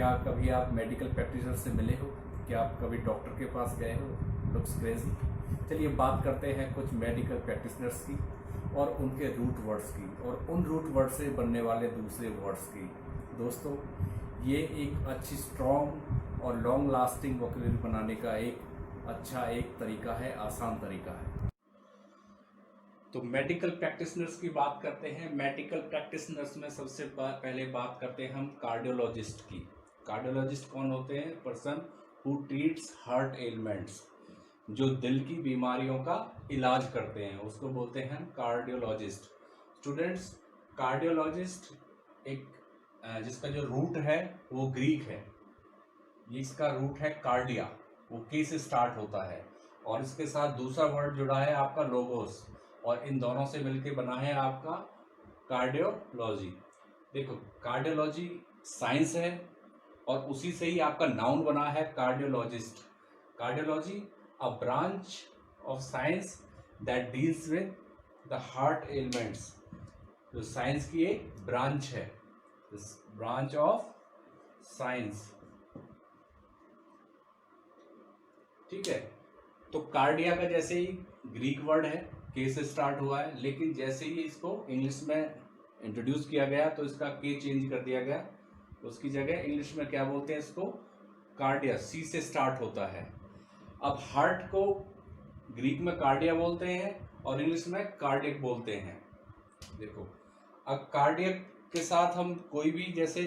क्या कभी आप मेडिकल प्रैक्टिशनर से मिले हो? क्या आप कभी डॉक्टर के पास गए हो? Looks crazy. चलिए बात करते हैं कुछ मेडिकल प्रैक्टिशनर्स की और उनके रूट वर्ड्स की और उन रूट वर्ड से बनने वाले दूसरे वर्ड्स की। दोस्तों, ये एक अच्छी स्ट्रॉन्ग और लॉन्ग लास्टिंग वोकैबुलरी बनाने का एक तरीका है, आसान तरीका है। तो मेडिकल प्रैक्टिशनर्स की बात करते हैं। मेडिकल प्रैक्टिशनर्स में सबसे पहले बात करते हैं हम कार्डियोलॉजिस्ट की। कार्डियोलॉजिस्ट कौन होते हैं? Person who treats heart elements, जो दिल की बीमारियों का इलाज करते हैं, उसको बोलते हैं कार्डियोलॉजिस्ट। स्टूडेंट्स, कार्डियोलॉजिस्ट एक जिसका जो रूट है वो ग्रीक है। इसका रूट है कार्डिया, वो के से स्टार्ट होता है, और इसके साथ दूसरा वर्ड जुड़ा है आपका लोगोस, और इन दोनों से मिलकर बना है आपका कार्डियोलॉजी। देखो, कार्डियोलॉजी साइंस है और उसी से ही आपका नाउन बना है cardiologist. Cardiology a branch of science that deals with the heart elements, जो साइंस की एक ब्रांच है, ब्रांच ऑफ साइंस। ठीक है, तो कार्डिया का जैसे ही ग्रीक वर्ड है, के से स्टार्ट हुआ है, लेकिन जैसे ही इसको इंग्लिश में इंट्रोड्यूस किया गया तो इसका के चेंज कर दिया गया। उसकी जगह इंग्लिश में क्या बोलते हैं इसको? कार्डिया, सी से स्टार्ट होता है। अब हार्ट को ग्रीक में कार्डिया बोलते हैं और इंग्लिश में कार्डियक बोलते हैं। देखो, अब कार्डियक के साथ हम कोई भी जैसे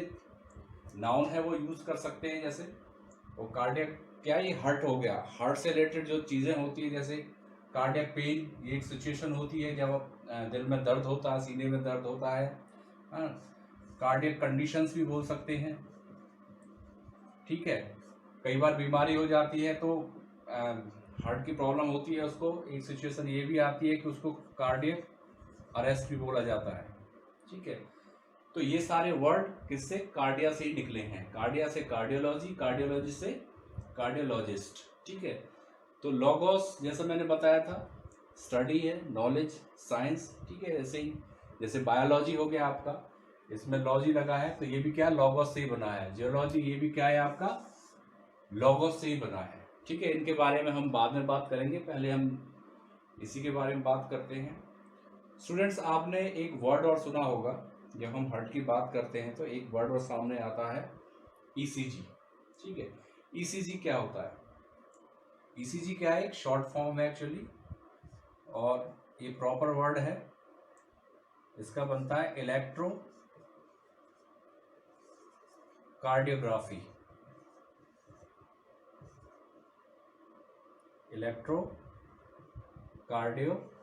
नाउन है वो यूज कर सकते हैं। जैसे वो कार्डियक क्या, ये हार्ट हो गया, हार्ट से रिलेटेड जो चीज़ें होती है, जैसे कार्डियक पेन, ये एक सिचुएशन होती है जब दिल में दर्द होता है, सीने में दर्द होता है। कार्डियक कंडीशंस भी बोल सकते हैं। ठीक है, कई बार बीमारी हो जाती है तो हार्ट की प्रॉब्लम होती है, उसको एक सिचुएशन ये भी आती है कि उसको कार्डियक अरेस्ट भी बोला जाता है। ठीक है, तो ये सारे वर्ड किससे? कार्डिया से ही निकले हैं। कार्डिया से कार्डियोलॉजी, कार्डियोलॉजी से कार्डियोलॉजिस्ट। ठीक है, तो लॉगोस जैसा मैंने बताया था, स्टडी है, नॉलेज, साइंस। ठीक है, ऐसे ही जैसे बायोलॉजी हो गया आपका, इसमें लॉजी लगा है तो ये भी क्या, लॉगोस से ही बना है। जियोलॉजी, ये भी क्या है आपका, लॉगोस से ही बना है। ठीक है, इनके बारे में हम बाद में बात करेंगे, पहले हम इसी के बारे में बात करते हैं। स्टूडेंट्स, आपने एक वर्ड और सुना होगा, जब हम हार्ट की बात करते हैं तो एक वर्ड और सामने आता है, ईसीजी। ठीक है, ईसीजी क्या होता है? ईसीजी क्या है? एक शॉर्ट फॉर्म है एक्चुअली, और ये प्रॉपर वर्ड है, इसका बनता है इलेक्ट्रो कार्डियोग्राफी। Electro cardiography.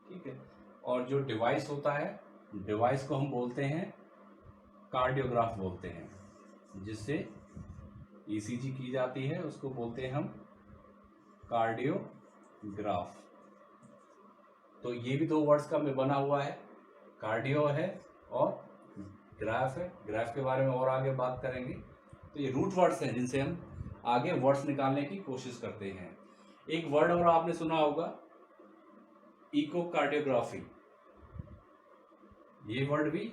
ठीक है, और जो डिवाइस होता है, डिवाइस को हम बोलते हैं कार्डियोग्राफ बोलते हैं, जिससे ईसीजी की जाती है, उसको बोलते हैं हम कार्डियोग्राफ। तो ये भी दो वर्ड्स का बना हुआ है, कार्डियो है और ग्राफ है। ग्राफ के बारे में और आगे बात करेंगे। तो ये रूट वर्ड्स हैं जिनसे हम आगे वर्ड्स निकालने की कोशिश करते हैं। एक वर्ड और आपने सुना होगा, इकोकार्डियोग्राफी। ये वर्ड भी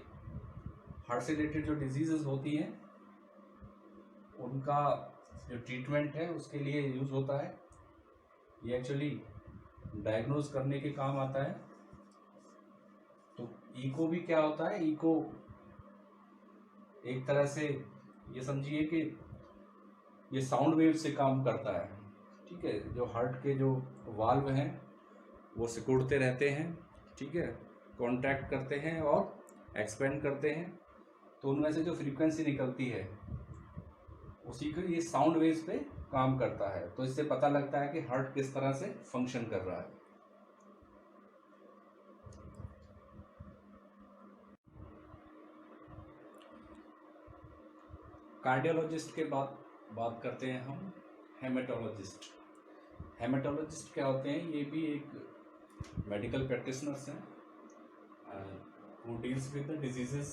हार्ट से रिलेटेड जो डिजीजेस होती हैं उनका जो ट्रीटमेंट है उसके लिए यूज होता है। ये एक्चुअली डायग्नोज करने के काम आता है। तो इको भी क्या होता है? इको एक तरह से ये समझिए कि ये साउंड वेव से काम करता है। ठीक है, जो हार्ट के जो वाल्व हैं वो सिकुड़ते रहते हैं। ठीक है, कॉन्ट्रैक्ट करते हैं और एक्सपेंड करते हैं, तो उनमें से जो फ्रीक्वेंसी निकलती है उसी को ये साउंड वेव्स पे काम करता है। तो इससे पता लगता है कि हार्ट किस तरह से फंक्शन कर रहा है। कार्डियोलॉजिस्ट के बाद बात करते हैं हम हेमेटोलॉजिस्ट। हेमेटोलॉजिस्ट क्या होते हैं? ये भी एक मेडिकल प्रैक्टिशनर्स हैं who deals with the diseases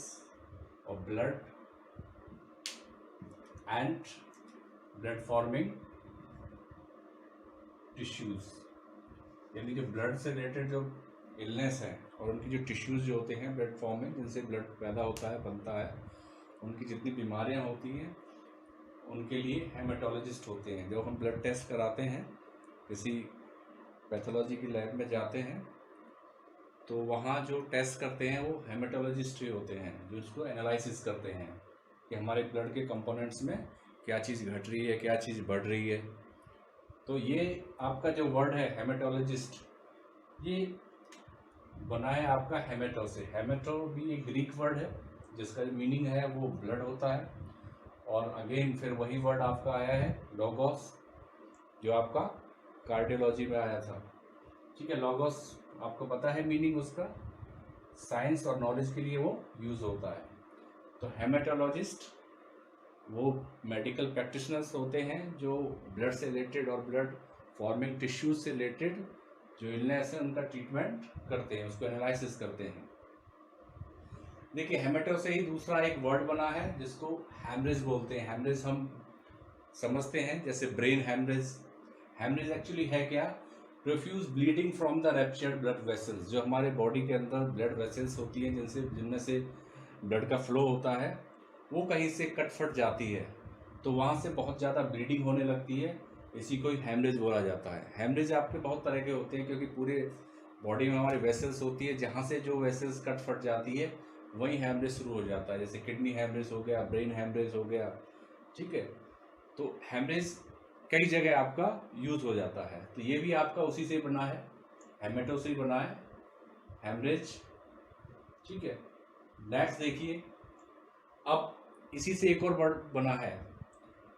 of blood and blood forming tissues, यानी जो ब्लड से रिलेटेड जो इलनेस है और उनकी जो टिश्यूज़ जो होते हैं ब्लड फॉर्म में, जिनसे ब्लड पैदा होता है, बनता है, उनकी जितनी बीमारियां होती हैं उनके लिए हेमाटोलॉजिस्ट होते हैं। जब हम ब्लड टेस्ट कराते हैं, किसी पैथोलॉजी की लैब में जाते हैं, तो वहाँ जो टेस्ट करते हैं वो हेमाटोलॉजिस्ट ही होते हैं, जो उसको एनालिसिस करते हैं कि हमारे ब्लड के कंपोनेंट्स में क्या चीज़ घट रही है, क्या चीज़ बढ़ रही है। तो ये आपका जो वर्ड है हेमाटोलॉजिस्ट, ये बना है आपका हेमेटो से। हेमेटो भी एक ग्रीक वर्ड है जिसका मीनिंग है वो ब्लड होता है। और अगेन फिर वही वर्ड आपका आया है लोगोस, जो आपका कार्डियोलॉजी में आया था। ठीक है, लोगोस आपको पता है मीनिंग उसका, साइंस और नॉलेज के लिए वो यूज़ होता है। तो हेमेटोलॉजिस्ट वो मेडिकल प्रैक्टिशनर्स होते हैं जो ब्लड से रिलेटेड और ब्लड फॉर्मिंग टिश्यूज से रिलेटेड जो इलनेस है उनका ट्रीटमेंट करते हैं, उसको एनालिसिस करते हैं। देखिए, हेमेटो से ही दूसरा एक वर्ड बना है जिसको हैमरेज बोलते हैं। हैमरेज हम समझते हैं जैसे ब्रेन हैमरेज। हैमरेज एक्चुअली है क्या? Profuse bleeding from the raptured blood vessels. जो हमारे बॉडी के अंदर ब्लड वेसल्स होती हैं जिनमें से ब्लड का फ्लो होता है, वो कहीं से कट फट जाती है, तो वहाँ से बहुत ज़्यादा ब्लीडिंग होने लगती है। इसी को हैमरेज बोला जाता है। हैमरेज आपके बहुत तरह के होते हैं, क्योंकि पूरे बॉडी में हमारे वेसल्स होती है, जहाँ से जो वेसल्स कट फट जाती है वहीं हैमरेज शुरू हो जाता है। जैसे किडनी हैमरेज हो गया, ब्रेन हैमरेज हो गया। ठीक है, तो हैमरेज कई जगह आपका यूज हो जाता है। तो ये भी आपका उसी से बना है, हेमेटो से ही बना है, हैमरेज। ठीक है, नेक्स्ट देखिए, अब इसी से एक और वर्ड बना है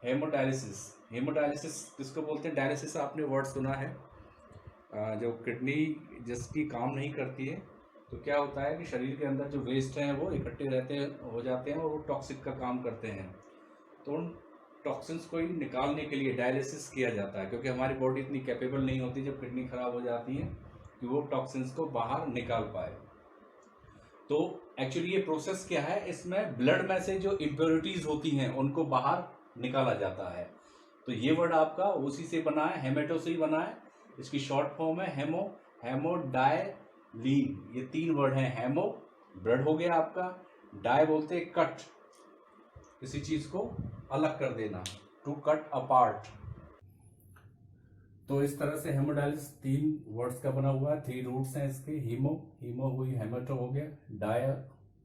हेमोडायलिसिस। हेमोडायलिसिस किसको बोलते हैं? डायलिसिस आपने वर्ड सुना है। जो किडनी जिसकी काम नहीं करती है, तो क्या होता है कि शरीर के अंदर जो वेस्ट हैं वो इकट्ठे रहते हो जाते हैं और वो टॉक्सिक का काम करते हैं। तो उन टॉक्सिन्स को ही निकालने के लिए डायलिसिस किया जाता है, क्योंकि हमारी बॉडी इतनी कैपेबल नहीं होती जब किडनी खराब हो जाती है कि वो टॉक्सिन्स को बाहर निकाल पाए। तो एक्चुअली ये प्रोसेस क्या है, इसमें ब्लड में से जो इम्प्योरिटीज होती हैं उनको बाहर निकाला जाता है। तो ये वर्ड आपका उसी से बना है, हेमेटो से ही बना है। इसकी शॉर्ट फॉर्म है हेमो, हेमोडायलीन। ये तीन वर्ड हैं। हेमो ब्लड हो गया आपका, डाय बोलते हैं कट, किसी चीज को अलग कर देना, टू कट अपार्ट। तो इस तरह से हेमोडायलिसिस तीन वर्ड्स का बना हुआ है, थ्री रूट्स हैं इसके। हीमो, हीमो हुई, हेमेटो हो गया, dia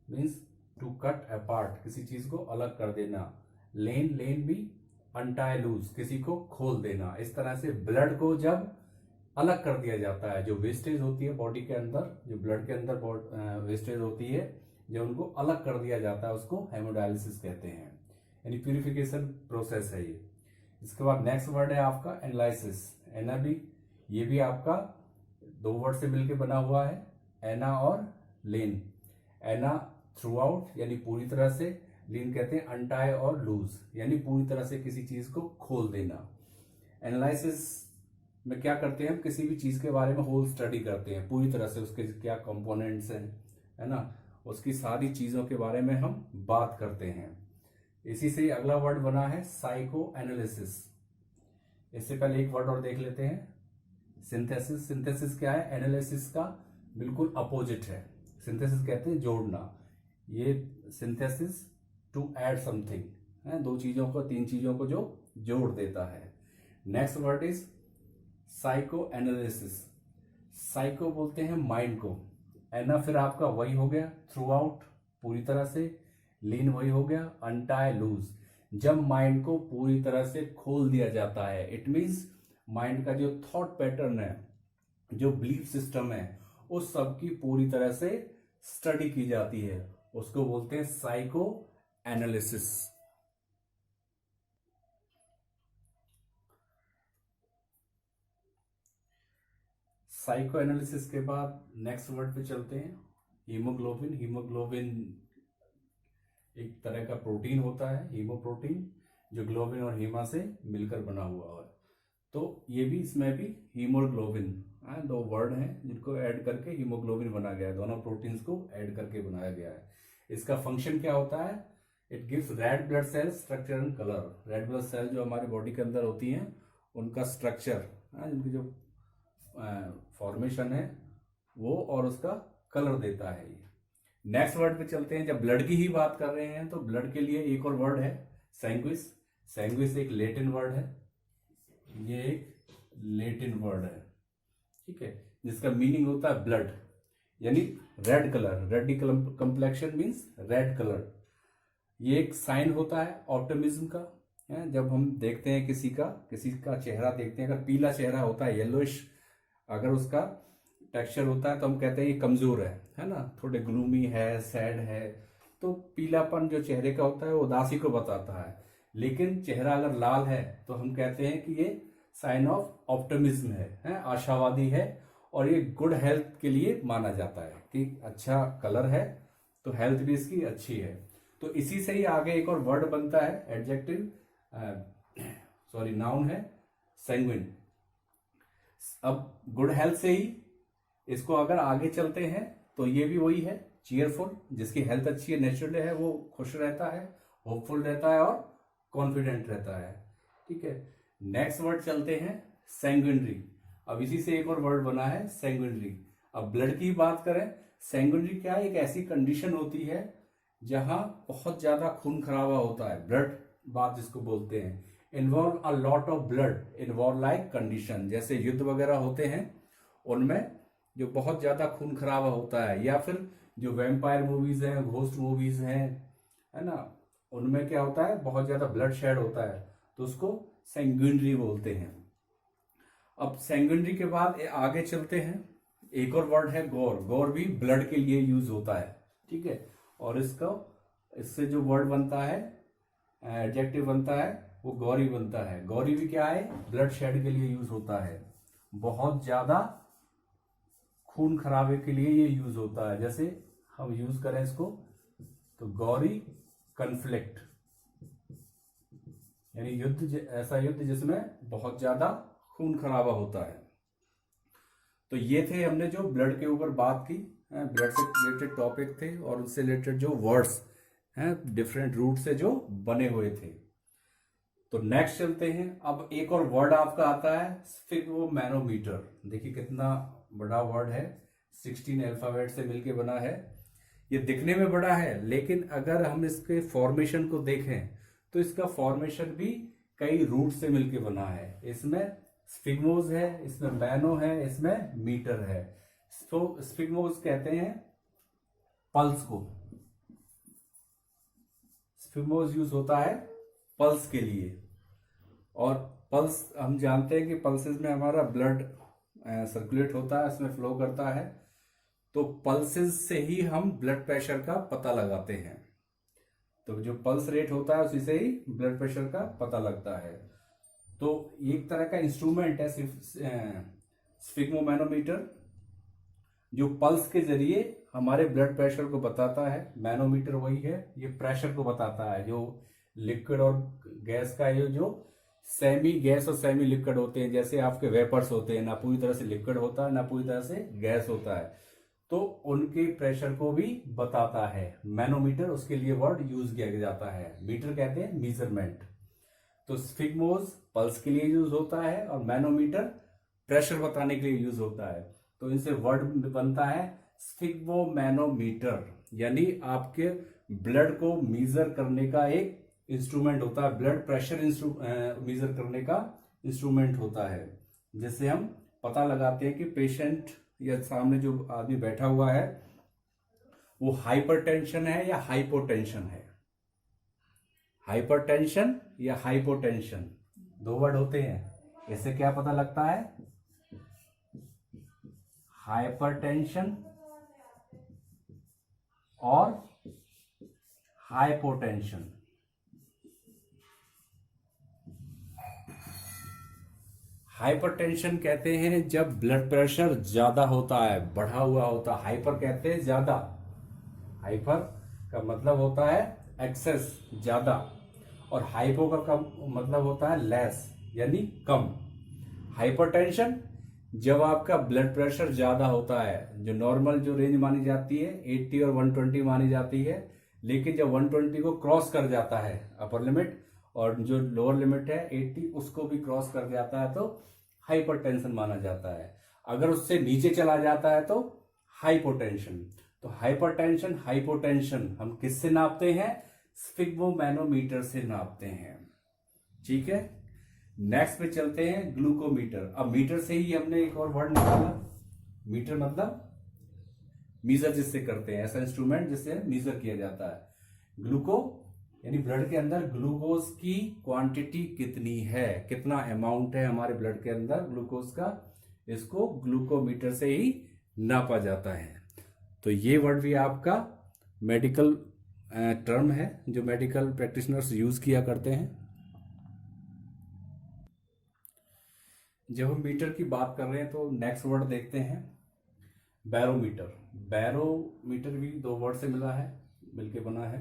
means to cut apart, किसी चीज को अलग कर देना। लेन, लेन भी अनटाई लूज, किसी को खोल देना। इस तरह से ब्लड को जब अलग कर दिया जाता है, जो वेस्टेज होती है बॉडी के अंदर, जो ब्लड के अंदर वेस्टेज होती है, जब उनको अलग कर दिया जाता है उसको हेमोडायलिसिस कहते हैं। यानी प्यूरिफिकेशन प्रोसेस है ये। इसके बाद नेक्स्ट वर्ड है आपका एनालिसिस। एना भी, ये भी आपका दो वर्ड से मिलकर बना हुआ है, एना और लेन। एना थ्रू आउट यानी पूरी तरह से, लीन कहते हैं अनटाई और लूज यानी पूरी तरह से किसी चीज को खोल देना। एनालिसिस में क्या करते हैं, हम किसी भी चीज के बारे में होल स्टडी करते हैं, पूरी तरह से उसके क्या कंपोनेंट्स हैं, है ना, उसकी सारी चीजों के बारे में हम बात करते हैं। इसी से अगला वर्ड बना है साइको एनालिसिस। इससे पहले एक वर्ड और देख लेते हैं, सिंथेसिस। सिंथेसिस क्या है? एनालिसिस का बिल्कुल अपोजिट है। सिंथेसिस कहते हैं जोड़ना। ये सिंथेसिस टू ऐड समथिंग है, दो चीजों को, तीन चीजों को जो जोड़ देता है। Next word is psycho analysis. Psycho बोलते हैं माइंड को, एना फिर आपका वही हो गया थ्रू आउट, पूरी तरह से, लीन वही हो गया अनटाई लूज। जब माइंड को पूरी तरह से खोल दिया जाता है, इट मीन्स माइंड का जो थॉट पैटर्न है, जो बिलीफ सिस्टम है, उस सब की पूरी तरह से स्टडी की जाती है, उसको बोलते हैं साइको एनालिसिस। साइको एनालिसिस के बाद नेक्स्ट वर्ड पे चलते हैं, हीमोग्लोबिन। हीमोग्लोबिन एक तरह का प्रोटीन होता है, हीमोप्रोटीन, जो ग्लोबिन और हीमा से मिलकर बना हुआ है। तो ये भी, इसमें भी हीमोग्लोबिन, दो वर्ड हैं जिनको ऐड करके हीमोग्लोबिन बना गया है, दोनों प्रोटीन्स को ऐड करके बनाया गया है। इसका फंक्शन क्या होता है? It gives red blood cell structure and colour. Red blood cell जो हमारी बॉडी के अंदर होती हैं, उनका स्ट्रक्चर, उनकी जो फॉर्मेशन है वो और उसका कलर देता है ये। नेक्स्ट वर्ड पे चलते हैं। जब ब्लड की ही बात कर रहे हैं तो ब्लड के लिए एक और वर्ड है सैंग्विस। सैंग्विस एक लैटिन वर्ड है, ये एक लैटिन वर्ड है, ठीक है, जिसका मीनिंग होता है ब्लड, यानी red colour. Ready complexion means red colour. ये एक साइन होता है ऑप्टिमिज्म का, है। जब हम देखते हैं किसी का चेहरा देखते हैं, अगर पीला चेहरा होता है, येलोइश अगर उसका टेक्सचर होता है, तो हम कहते हैं ये कमजोर है ना, थोड़े ग्लूमी है, सैड है। तो पीलापन जो चेहरे का होता है वो उदासी को बताता है। लेकिन चेहरा अगर लाल है तो हम कहते हैं कि ये साइन ऑफ ऑप्टिमिज्म है, आशावादी है, और ये गुड हेल्थ के लिए माना जाता है कि अच्छा कलर है तो हेल्थ भी इसकी अच्छी है। तो इसी से ही आगे एक और वर्ड बनता है एडजेक्टिव, नाउन है सैंग्विन। अब गुड हेल्थ से ही इसको अगर आगे चलते हैं तो ये भी वही है, चीयरफुल। जिसकी हेल्थ अच्छी है, नेचुरल है, वो खुश रहता है, होपफुल रहता है और कॉन्फिडेंट रहता है, ठीक है। नेक्स्ट वर्ड चलते हैं सैंग्विनरी। अब इसी से एक और वर्ड बना है सैंग्विनरी। अब ब्लड की बात करें, सैंग्विनरी क्या है, एक ऐसी कंडीशन होती है जहां बहुत ज्यादा खून खराबा होता है, ब्लड बात जिसको बोलते हैं। Involve a lot of blood in war like condition, जैसे युद्ध वगैरह होते हैं उनमें जो बहुत ज्यादा खून खराबा होता है, या फिर जो वैम्पायर मूवीज हैं, घोस्ट मूवीज हैं, है ना, उनमें क्या होता है, बहुत ज्यादा ब्लड शेड होता है, तो उसको सैंग्विनरी बोलते हैं। अब सैंग्विनरी के बाद आगे चलते हैं, एक और वर्ड है गौर। गौर भी ब्लड के लिए यूज होता है, ठीक है। और इससे जो वर्ड बनता है, एडजेक्टिव बनता है, वो गौरी बनता है। गौरी भी क्या है, ब्लड शेड के लिए यूज होता है, बहुत ज्यादा खून खराबे के लिए ये यूज होता है। जैसे हम यूज करें इसको तो गौरी कन्फ्लिक्ट, यानी युद्ध, ऐसा युद्ध जिसमें बहुत ज्यादा खून खराबा होता है। तो ये थे हमने जो ब्लड के ऊपर बात की, ब्लड से रिलेटेड टॉपिक थे और उससे रिलेटेड जो वर्ड्स हैं डिफरेंट रूट से जो बने हुए थे। तो नेक्स्ट चलते हैं। अब एक और वर्ड आपका आता है स्फिग्मोमैनोमीटर। देखिए कितना बड़ा वर्ड है, 16 अल्फाबेट से मिलके बना है। ये दिखने में बड़ा है, लेकिन अगर हम इसके फॉर्मेशन को देखें तो इसका फॉर्मेशन भी कई रूट से मिलके बना है। इसमें स्फिग्मोज है, इसमें मैनो है, इसमें मीटर है। तो स्फिग्मोज कहते हैं पल्स को, स्फिग्मोज यूज होता है पल्स के लिए। और पल्स हम जानते हैं कि पल्सेस में हमारा ब्लड सर्कुलेट होता है, उसमें फ्लो करता है। तो पल्सेस से ही हम ब्लड प्रेशर का पता लगाते हैं। तो जो पल्स रेट होता है उसी से ही ब्लड प्रेशर का पता लगता है। तो एक तरह का इंस्ट्रूमेंट है स्फिग्मोमैनोमीटर, जो पल्स के जरिए हमारे ब्लड प्रेशर को बताता है। मैनोमीटर वही है, ये प्रेशर को बताता है। जो लिक्विड और गैस का, ये जो सेमी गैस और सेमी लिक्विड होते हैं, जैसे आपके वेपर्स होते हैं, ना पूरी तरह से लिक्विड होता है ना पूरी तरह से गैस होता है, तो उनके प्रेशर को भी बताता है मैनोमीटर। उसके लिए वर्ड यूज किया जाता है। मीटर कहते हैं मेजरमेंट। तो स्फिग्मोज पल्स के लिए यूज होता है और मैनोमीटर प्रेशर बताने के लिए यूज होता है। तो इनसे वर्ड बनता है स्फिग्मोमैनोमीटर, यानी आपके ब्लड को मेजर करने का एक इंस्ट्रूमेंट होता है, ब्लड प्रेशर मेजर करने का इंस्ट्रूमेंट होता है, जिससे हम पता लगाते हैं कि पेशेंट या सामने जो आदमी बैठा हुआ है वो हाइपरटेंशन है या हाइपोटेंशन है। हाइपरटेंशन या हाइपोटेंशन दो वर्ड होते हैं, इससे क्या पता लगता है, हाइपरटेंशन और हाइपोटेंशन। हाइपरटेंशन कहते हैं जब ब्लड प्रेशर ज्यादा होता है, बढ़ा हुआ होता है। हाइपर कहते हैं ज्यादा, हाइपर का मतलब होता है एक्सेस, ज्यादा, और हाइपो का मतलब होता है लेस, यानी कम। हाइपरटेंशन जब आपका ब्लड प्रेशर ज्यादा होता है, जो नॉर्मल जो रेंज मानी जाती है 80 और 120 मानी जाती है, लेकिन जब 120 को क्रॉस कर जाता है अपर लिमिट, और जो लोअर लिमिट है 80 उसको भी क्रॉस कर जाता है, तो हाइपरटेंशन माना जाता है। अगर उससे नीचे चला जाता है तो हाइपोटेंशन। तो हाइपोटेंशन हम किससे नापते हैं? स्फिग्मोमैनोमीटर से नापते हैं। ठीक है, नेक्स्ट पे चलते हैं ग्लूकोमीटर। अब मीटर से ही हमने एक और वर्ड निकाला, मीटर मतलब मीजर जिससे करते हैं, ऐसा इंस्ट्रूमेंट जिससे मीजर किया जाता है। ग्लूको यानी ब्लड के अंदर ग्लूकोज की क्वांटिटी कितनी है, कितना अमाउंट है हमारे ब्लड के अंदर ग्लूकोज का, इसको ग्लूकोमीटर से ही नापा जाता है। तो ये वर्ड भी आपका मेडिकल टर्म है जो मेडिकल प्रैक्टिशनर्स यूज किया करते हैं। जब हम मीटर की बात कर रहे हैं तो नेक्स्ट वर्ड देखते हैं बैरोमीटर। बैरोमीटर भी दो वर्ड से मिलके बना है,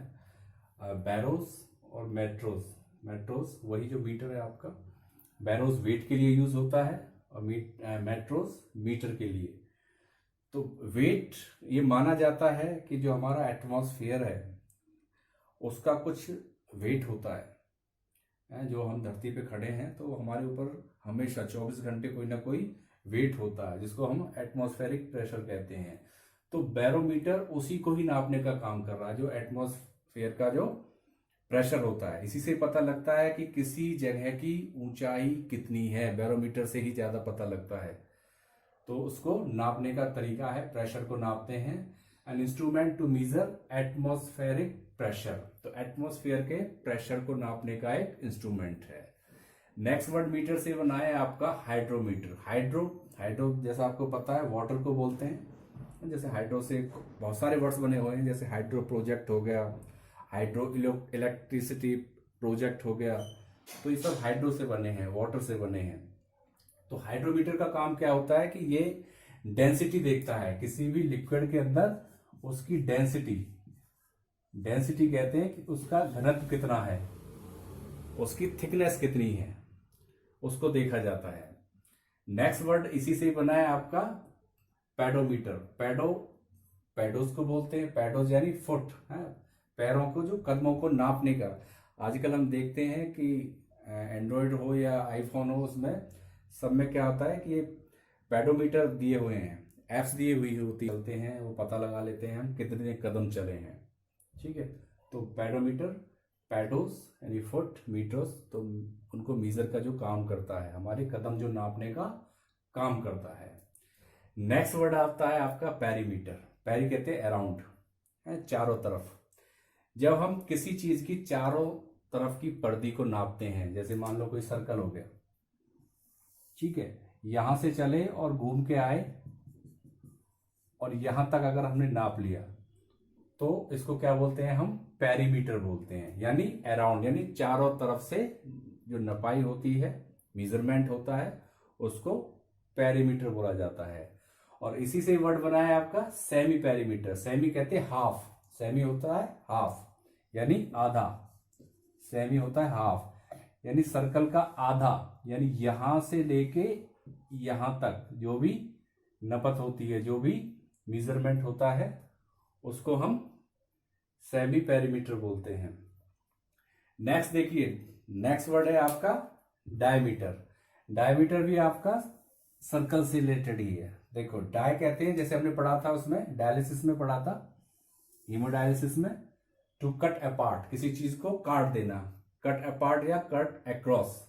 बैरोस और मेट्रोस। मेट्रोस वही जो मीटर है आपका, बैरोस वेट के लिए यूज होता है और मेट्रोस मीटर के लिए। तो वेट ये माना जाता है कि जो हमारा एटमॉस्फेयर है उसका कुछ वेट होता है, जो हम धरती पे खड़े हैं तो हमारे ऊपर हमेशा 24 घंटे कोई ना कोई वेट होता है जिसको हम एटमॉस्फेरिक प्रेशर कहते हैं। तो बैरोमीटर उसी को ही नापने का काम कर रहा है, जो एटमॉस्फेयर का जो प्रेशर होता है। इसी से पता लगता है कि किसी जगह की ऊंचाई कितनी है, बैरोमीटर से ही ज्यादा पता लगता है। तो उसको नापने का तरीका है, प्रेशर को नापते हैं। An instrument to measure atmospheric pressure. तो एटमॉस्फेयर के प्रेशर को नापने का एक इंस्ट्रूमेंट है। नेक्स्ट वर्ड मीटर से बना है आपका हाइड्रोमीटर। हाइड्रो जैसा आपको पता है वाटर को बोलते हैं। जैसे हाइड्रो से बहुत सारे वर्ड्स बने हुए हैं, जैसे हाइड्रो प्रोजेक्ट हो गया, हाइड्रो इलेक्ट्रिसिटी प्रोजेक्ट हो गया। तो ये सब हाइड्रो से बने हैं, वाटर से बने हैं। तो हाइड्रोमीटर का काम क्या होता है कि ये डेंसिटी देखता है किसी भी लिक्विड के अंदर, उसकी डेंसिटी कहते हैं कि उसका घनत्व कितना है, उसकी थिकनेस कितनी है, उसको देखा जाता है। नेक्स्ट वर्ड इसी से बना है आपका पैडोमीटर। पैडोस को बोलते हैं, पैडोस यानी फुट है, पैरों को, जो कदमों को नापने का। आजकल हम देखते हैं कि एंड्रॉयड हो या आईफोन हो, उसमें सब में क्या होता है कि ये पैडोमीटर दिए हुए हैं, एप्स दिए हुई होती चलते हैं, वो पता लगा लेते हैं हम कितने कदम चले हैं। ठीक है, तो पैडोमीटर, पैडोस यानी फुट, मीटर्स तो उनको मीजर का जो काम करता है, हमारे कदम जो नापने का काम करता है। नेक्स्ट वर्ड आता है आपका पेरीमीटर। पेरी कहते हैं अराउंड, चारों तरफ। जब हम किसी चीज की चारों तरफ की परिधि को नापते हैं, जैसे मान लो कोई सर्कल हो गया, ठीक है, यहां से चले और घूम के आए और यहां तक अगर हमने नाप लिया तो इसको क्या बोलते हैं हम? पेरीमीटर बोलते हैं। यानी अराउंड, यानी चारों तरफ से जो नपाई होती है, मेजरमेंट होता है, उसको पेरीमीटर बोला जाता है। और इसी से वर्ड बना है आपका सेमी पेरीमीटर। सेमी कहते हैं हाफ, सेमी होता है हाफ यानी आधा, सेमी होता है हाफ यानी सर्कल का आधा, यानी यहां से लेके यहां तक जो भी नपत होती है, जो भी मेजरमेंट होता है, उसको हम सेमी पेरीमीटर बोलते हैं। नेक्स्ट देखिए, नेक्स्ट वर्ड है आपका डायमीटर। डायमीटर भी आपका सर्कल से रिलेटेड ही है। देखो, डाय कहते हैं, जैसे हमने पढ़ा था उसमें, डायलिसिस में पढ़ा था, हीमोडायलिसिस में, टू कट अपार्ट, किसी चीज को काट देना, कट अपार्ट या कट अक्रॉस,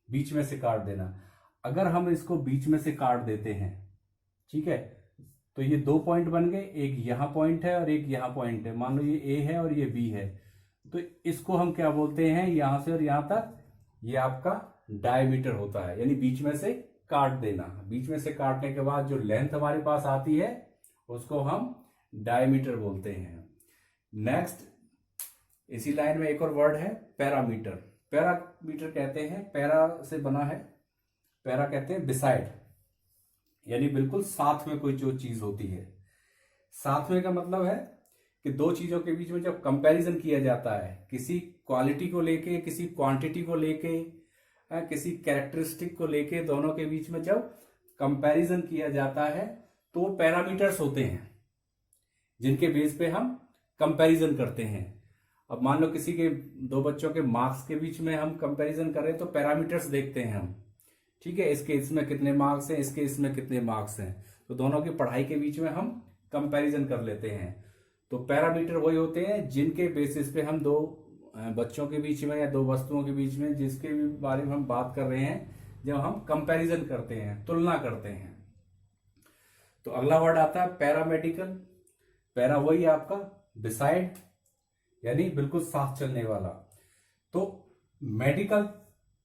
बीच में से काट देना। अगर हम इसको बीच में से काट देते हैं, ठीक है, तो ये दो पॉइंट बन गए, एक यहां पॉइंट है और एक यहां पॉइंट है। मान लो ये ए है और ये बी है, तो इसको हम क्या बोलते हैं? यहां से और यहां तक, ये आपका डायमीटर होता है, यानी बीच में से काट देना। बीच में से काटने के बाद जो लेंथ हमारे पास आती है उसको हम डायमीटर बोलते हैं। नेक्स्ट इसी लाइन में एक और वर्ड है पैरामीटर। पैरामीटर कहते हैं, पैरा से बना है, पैरा कहते हैं बिसाइड, यानी बिल्कुल साथ में कोई जो चीज होती है। साथ में का मतलब है कि दो चीजों के बीच में जब कंपैरिजन किया जाता है, किसी क्वालिटी को लेके, किसी क्वांटिटी को लेके, किसी कैरेक्टरिस्टिक को लेके, दोनों के बीच में जब कंपैरिजन किया जाता है तो वो पैरामीटर्स होते हैं जिनके बेस पे हम कंपैरिजन करते हैं। अब मान लो किसी के, दो बच्चों के मार्क्स के बीच में हम कंपैरिजन कर रहे हैं तो पैरामीटर्स देखते हैं हम, ठीक है, इसके इसमें कितने मार्क्स हैं, इसके इसमें कितने मार्क्स हैं, तो दोनों की पढ़ाई के बीच में हम कंपैरिजन कर लेते हैं। तो पैरामीटर वही होते हैं जिनके बेसिस पे हम दो बच्चों के बीच में या दो वस्तुओं के बीच में जिसके भी बारे में हम बात कर रहे हैं, जब हम कंपैरिजन करते हैं, तुलना करते हैं। तो अगला वर्ड आता है पैरामेडिकल। पैरा वही आपका बिसाइड, यानी बिल्कुल साथ चलने वाला। तो मेडिकल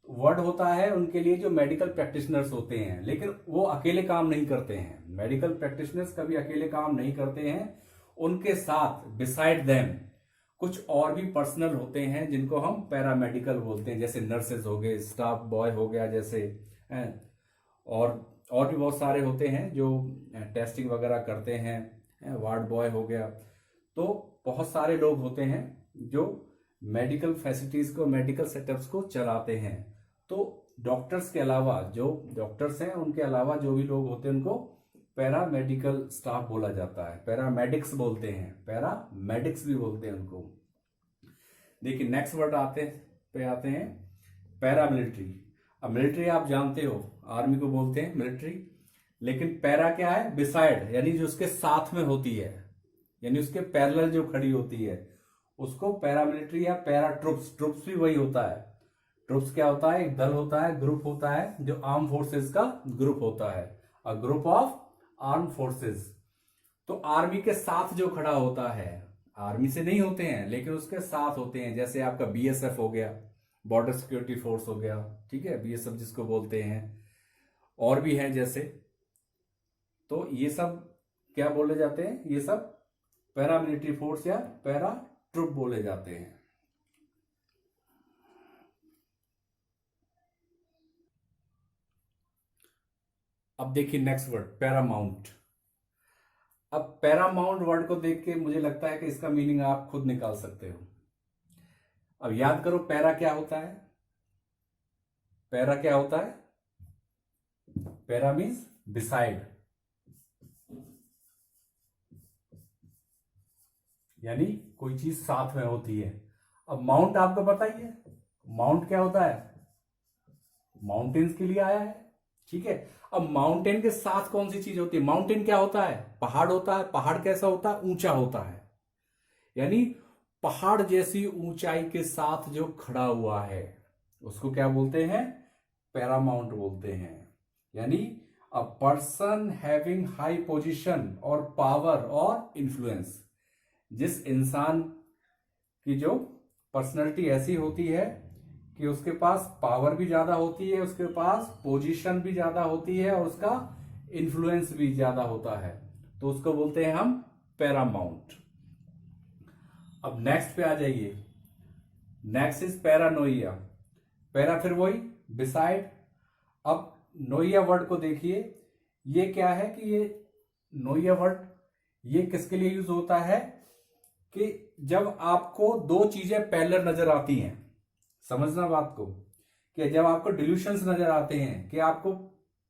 वर्ड होता है उनके लिए जो मेडिकल प्रैक्टिशनर्स होते हैं, लेकिन वो अकेले काम नहीं करते हैं। मेडिकल प्रैक्टिशनर्स कभी अकेले काम नहीं करते हैं, उनके साथ बिसाइड देम कुछ और भी पर्सनल होते हैं जिनको हम पैरामेडिकल बोलते हैं, जैसे नर्सेज हो गए, स्टाफ बॉय हो गया जैसे, और भी बहुत सारे होते हैं जो टेस्टिंग वगैरह करते हैं, वार्ड बॉय हो गया। तो बहुत सारे लोग होते हैं जो मेडिकल फैसिलिटीज को, मेडिकल सेटअप्स को चलाते हैं। तो डॉक्टर्स के अलावा, जो डॉक्टर्स हैं उनके अलावा जो भी लोग होते हैं उनको पैरामेडिकल स्टाफ बोला जाता है, पैरामेडिक्स बोलते हैं, पैरामेडिक्स भी बोलते हैं उनको। देखिए नेक्स्ट वर्ड आते हैं पैरामिलिट्री। अब मिलिट्री आप जानते हो, आर्मी को बोलते हैं मिलिट्री, लेकिन पैरा क्या है? बिसाइड, यानी जो उसके साथ में होती है, यानी उसके पैरेलल जो खड़ी होती है, उसको पैरामिलिट्री या पैरा ट्रुप्स, ट्रुप्स भी वही होता है। ट्रुप्स क्या होता है? एक दल होता है, ग्रुप होता है, जो आर्म फोर्सेस का ग्रुप होता है, a group of arm forces. तो आर्मी के साथ जो खड़ा होता है, आर्मी से नहीं होते हैं लेकिन उसके साथ होते हैं, जैसे आपका बीएसएफ हो गया, बॉर्डर सिक्योरिटी फोर्स हो गया, ठीक है, बीएसएफ जिसको बोलते हैं, और भी हैं जैसे। तो ये सब क्या बोले जाते हैं? ये सब पैरामिलिट्री फोर्स या पैरा ट्रुप बोले जाते हैं। अब देखिए नेक्स्ट वर्ड पैरामाउंट। अब पैरामाउंट वर्ड को देख के मुझे लगता है कि इसका मीनिंग आप खुद निकाल सकते हो। अब याद करो पैरा क्या होता है? पैरा क्या होता है? पैरा मीन्स बिसाइड, यानी कोई चीज साथ में होती है। अब माउंट आपको पता ही है, माउंट क्या होता है? माउंटेन्स के लिए आया है, ठीक है। अब माउंटेन के साथ कौन सी चीज होती है? माउंटेन क्या होता है? पहाड़ होता है। पहाड़ कैसा होता है? ऊंचा होता है, यानी पहाड़ जैसी ऊंचाई के साथ जो खड़ा हुआ है उसको क्या बोलते हैं? पैरामाउंट बोलते हैं। यानी a person having high position और पावर और इन्फ्लुएंस, जिस इंसान की जो पर्सनैलिटी ऐसी होती है कि उसके पास पावर भी ज्यादा होती है, उसके पास पोजीशन भी ज्यादा होती है और उसका इन्फ्लुएंस भी ज्यादा होता है, तो उसको बोलते हैं हम पैरामाउंट। अब नेक्स्ट पे आ जाइए। Next is paranoia. पैरा फिर वही बिसाइड। अब नोइया वर्ड को देखिए, ये क्या है कि ये नोइया वर्ड ये किसके लिए यूज होता है? कि जब आपको दो चीजें पैरेलल नजर आती हैं, समझना बात को, कि जब आपको डिल्यूशंस नजर आते हैं, कि आपको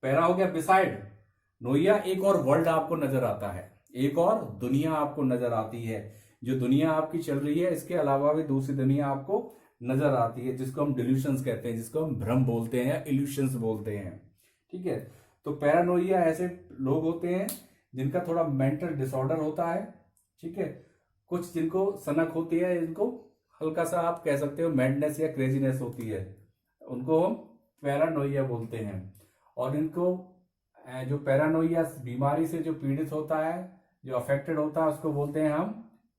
पैरा हो गया बिसाइड, नोइया एक और वर्ल्ड आपको नजर आता है, एक और दुनिया आपको नजर आती है, जो दुनिया आपकी चल रही है इसके अलावा भी दूसरी दुनिया आपको नजर आती है, जिसको हम डिल्यूशंस कहते हैं, जिसको हम भ्रम बोलते हैं या इल्यूशंस बोलते हैं, ठीक है। तो पैरानोइया ऐसे लोग होते हैं जिनका थोड़ा मेंटल डिसऑर्डर होता है, ठीक है। कुछ जिनको सनक होती है, इनको हल्का सा आप कह सकते हो मैडनेस या क्रेजीनेस होती है, उनको हम पैरानोइया बोलते हैं। और इनको जो पैरानोइया बीमारी से जो पीड़ित होता है, जो अफेक्टेड होता है, उसको बोलते हैं हम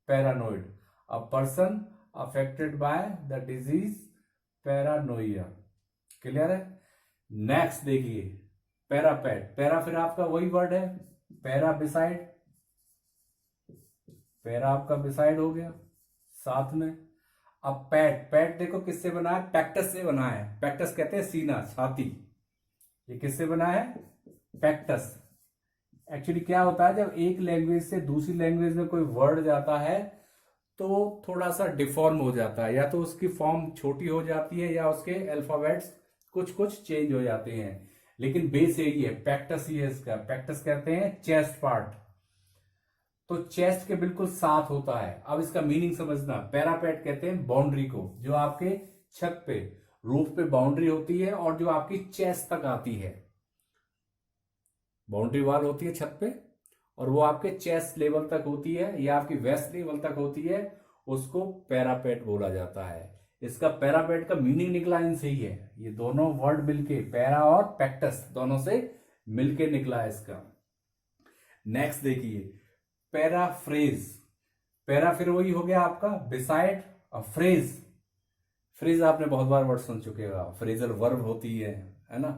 paranoid. A person affected by the disease paranoia. Clear है? नेक्स्ट देखिए पैरापेट। पैरा फिर आपका वही वर्ड है, पैरा बिसाइड, पैरा आपका बिसाइड हो गया साथ में। अब पैट, पैट देखो किससे बना है? पैक्टस से बना है। पैक्टस कहते हैं सीना, छाती। ये किससे बना है? पैक्टस। एक्चुअली क्या होता है, जब एक लैंग्वेज से दूसरी लैंग्वेज में कोई वर्ड जाता है तो थोड़ा सा डिफॉर्म हो जाता है, या तो उसकी फॉर्म छोटी हो जाती है या उसके अल्फाबेट्स कुछ कुछ चेंज हो जाते हैं, लेकिन बेस यही है, पैक्टस ही है इसका। पैक्टस कहते हैं चेस्ट पार्ट, तो चेस्ट के बिल्कुल साथ होता है। अब इसका मीनिंग समझना। पैरापेट कहते हैं बाउंड्री को, जो आपके छत पे, रूफ पे बाउंड्री होती है और जो आपकी चेस्ट तक आती है, बाउंड्री वॉल होती है छत पे, और वो आपके चेस्ट लेवल तक होती है या आपकी वेस्ट लेवल तक होती है, उसको पैरापेट बोला जाता है। इसका पैरापेट का मीनिंग निकला इनसे ही है, ये दोनों वर्ड मिलके, पैरा और पेक्टस दोनों से मिलके निकला है इसका। नेक्स्ट देखिए पैराफ्रेज। पैरा फिर वही हो गया आपका बिसाइड, और फ्रेज, फ्रेज आपने बहुत बार वर्ड सुन चुके हो आप, फ्रेजल वर्ब होती है ना,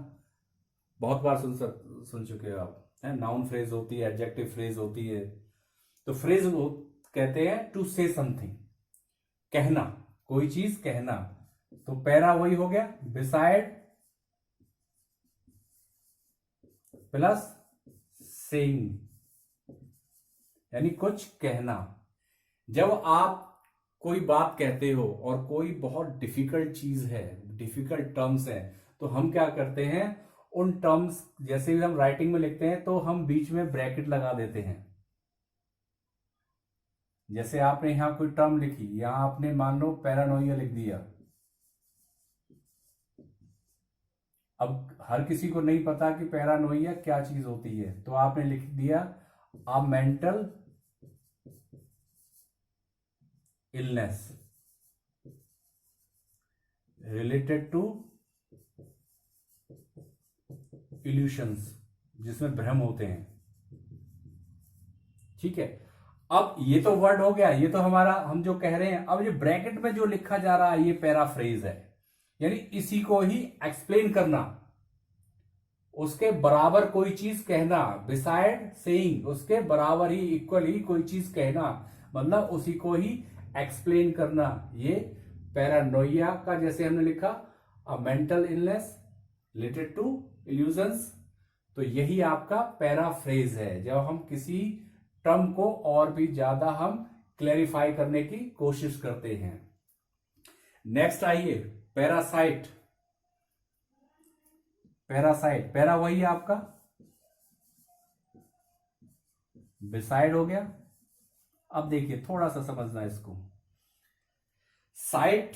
बहुत बार सुन चुके हो आप, है नाउन फ्रेज होती है, एडजेक्टिव फ्रेज होती है। तो फ्रेज कहते हैं टू से समथिंग, कहना, कोई चीज कहना। तो पैरा वही हो गया बिसाइड प्लस सेइंग, यानी कुछ कहना। जब आप कोई बात कहते हो और कोई बहुत डिफिकल्ट चीज है, डिफिकल्ट टर्म्स है, तो हम क्या करते हैं, उन टर्म्स जैसे भी हम राइटिंग में लिखते हैं तो हम बीच में ब्रैकेट लगा देते हैं। जैसे आपने यहां कोई टर्म लिखी, यहां आपने मान लो पैरानोइया लिख दिया। अब हर किसी को नहीं पता कि पैरानोइया क्या चीज होती है, तो आपने लिख दिया a mental illness related to illusions, जिसमें भ्रम होते हैं। ठीक है, अब ये तो वर्ड हो गया, ये तो हमारा हम जो कह रहे हैं। अब ये ब्रैकेट में जो लिखा जा रहा है ये पैराफ्रेज है, यानी इसी को ही एक्सप्लेन करना, उसके बराबर कोई चीज कहना, बिसाइड सेइंग, उसके बराबर ही इक्वल ही कोई चीज कहना, मतलब उसी को ही एक्सप्लेन करना। ये पैरानोइया का जैसे हमने लिखा a mental illness related to illusions, तो यही आपका पैराफ्रेज है, जब हम किसी टर्म को और भी ज्यादा हम क्लैरिफाई करने की कोशिश करते हैं। नेक्स्ट आइए पैरासाइट। पैरासाइट, पैरा वही है आपका, बिसाइड हो गया। अब देखिए थोड़ा सा समझना इसको, साइट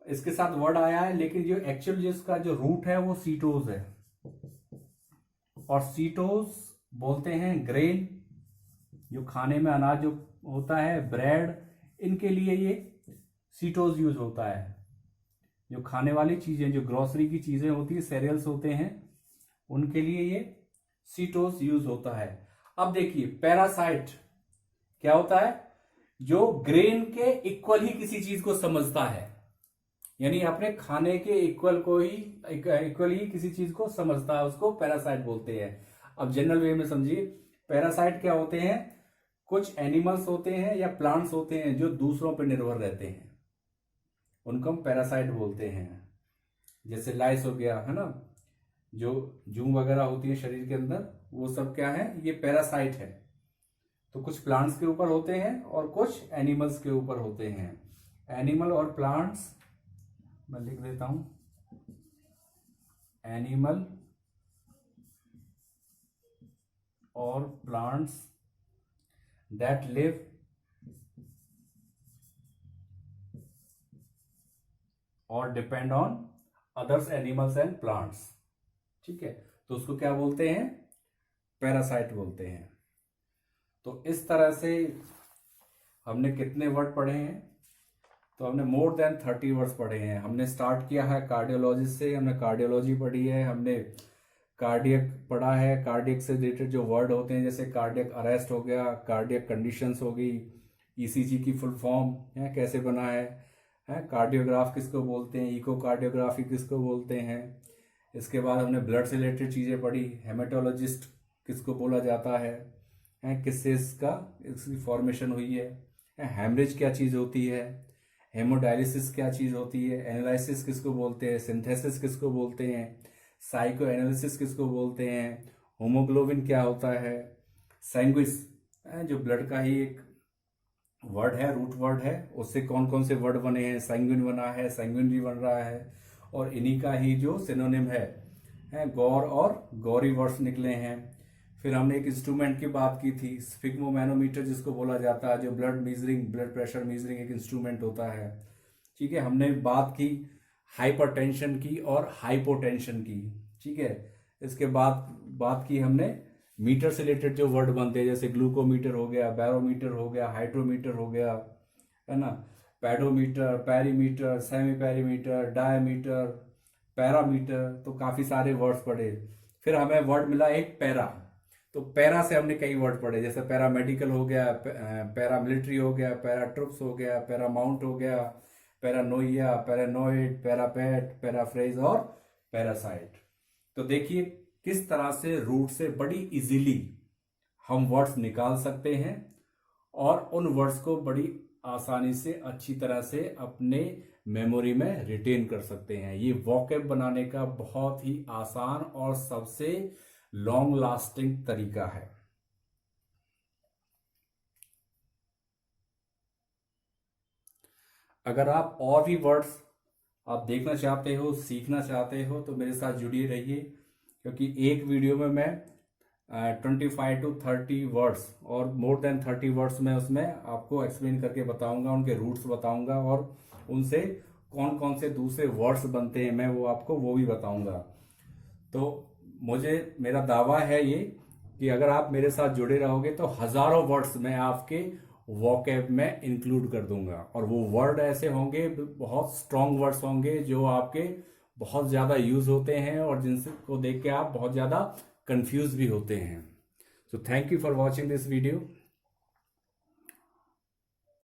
इसके साथ वर्ड आया है, लेकिन जो एक्चुअल जिसका जो रूट है वो सीटोज है, और सीटोज बोलते हैं ग्रेन, जो खाने में अनाज जो होता है, ब्रेड, इनके लिए ये सीटोज यूज होता है। जो खाने वाली चीजें, जो ग्रोसरी की चीजें होती है, सीरियल्स होते हैं, उनके लिए ये सीटोज यूज होता है। अब देखिए पैरासाइट क्या होता है, जो ग्रेन के इक्वल ही किसी चीज को समझता है, यानी अपने खाने के इक्वल ही किसी चीज को समझता है, उसको पैरासाइट बोलते हैं। अब जनरल वे में समझिए, पैरासाइट क्या होते हैं, कुछ एनिमल्स होते हैं या प्लांट्स होते हैं जो दूसरों पर निर्भर रहते हैं, उनको हम पैरासाइट बोलते हैं। जैसे लाइस हो गया, है ना, जो जूं वगैरह होती है शरीर के अंदर, वो सब क्या है, ये पैरासाइट है। तो कुछ प्लांट्स के ऊपर होते हैं और कुछ एनिमल्स के ऊपर होते हैं। एनिमल और प्लांट्स, मैं लिख देता हूं, एनिमल और प्लांट्स दैट लिव और depend on others animals and plants. ठीक है, तो उसको क्या बोलते हैं, पैरासाइट बोलते हैं। तो इस तरह से हमने कितने वर्ड पढ़े हैं, तो हमने मोर देन 30 वर्ड्स पढ़े हैं। हमने स्टार्ट किया है कार्डियोलॉजिस्ट से, हमने कार्डियोलॉजी पढ़ी है, हमने कार्डियक पढ़ा है, कार्डियक से रिलेटेड जो वर्ड होते हैं, जैसे कार्डियक अरेस्ट हो गया, कार्डियक कंडीशंस हो गई, ईसीजी की फुल फॉर्म है कैसे बना है, कार्डियोग्राफ किसको बोलते हैं, इकोकार्डियोग्राफी किसको बोलते हैं। इसके बाद हमने ब्लड से रिलेटेड चीज़ें पढ़ी, हेमेटोलॉजिस्ट किसको बोला जाता है, किससे इसकी फॉर्मेशन हुई है, हेमरेज क्या चीज़ होती है, हेमोडायलिसिस क्या चीज़ होती है, एनालिसिस किसको बोलते हैं, सिंथेसिस किसको बोलते हैं, साइको एनालिसिस किसको बोलते हैं, होमोग्लोबिन क्या होता है, सैंग्विस जो ब्लड का ही एक वर्ड है, रूट वर्ड है, उससे कौन कौन से वर्ड बने हैं, सैंग्विन बना है, सैंग्विनरी बन रहा है, और इन्हीं का ही जो सिनोनिम है गौर और गौरी वर्ड्स निकले हैं। फिर हमने एक इंस्ट्रूमेंट की बात की थी, स्फिग्मोमैनोमीटर जिसको बोला जाता है, जो ब्लड प्रेशर मेजरिंग एक इंस्ट्रूमेंट होता है। ठीक है, हमने बात की हाइपरटेंशन की और हाइपोटेंशन की। ठीक है, इसके बाद बात की हमने मीटर से रिलेटेड जो वर्ड बनते हैं, जैसे ग्लूकोमीटर हो गया, बैरोमीटर हो गया, हाइड्रोमीटर हो गया, है ना, pedometer, perimeter, semi perimeter, diameter, parameter, तो काफ़ी सारे वर्ड्स पढ़े। फिर हमें वर्ड मिला एक पैरा, तो पैरा से हमने कई वर्ड पढ़े, जैसे पैरामेडिकल हो गया, पैरामिलिट्री हो गया, पैरा ट्रुप्स हो गया, पैरामाउंट हो गया, पैरानोइया, पैरानोइड, पैरापेट, पैराफ्रेज और पैरासाइट। तो देखिए किस तरह से रूट से बड़ी इजीली हम वर्ड्स निकाल सकते हैं और उन वर्ड्स को बड़ी आसानी से अच्छी तरह से अपने मेमोरी में रिटेन कर सकते हैं। ये वोकैब बनाने का बहुत ही आसान और सबसे लॉन्ग लास्टिंग तरीका है। अगर आप और भी वर्ड्स आप देखना चाहते हो, सीखना चाहते हो, तो मेरे साथ जुड़िए रहिए, क्योंकि एक वीडियो में मैं 25 to 30 वर्ड्स और मोर देन 30 वर्ड्स में उसमें आपको एक्सप्लेन करके बताऊंगा, उनके रूट्स बताऊंगा और उनसे कौन कौन से दूसरे वर्ड्स बनते हैं मैं वो आपको वो भी बताऊंगा। तो मेरा दावा है ये कि अगर आप मेरे साथ जुड़े रहोगे तो हजारों वर्ड्स मैं आपके वोकैब में इंक्लूड कर दूंगा, और वो वर्ड ऐसे होंगे, बहुत स्ट्रॉन्ग वर्ड्स होंगे जो आपके बहुत ज़्यादा यूज होते हैं और जिनसे को देख के आप बहुत ज़्यादा कंफ्यूज भी होते हैं। So thank you for watching this video.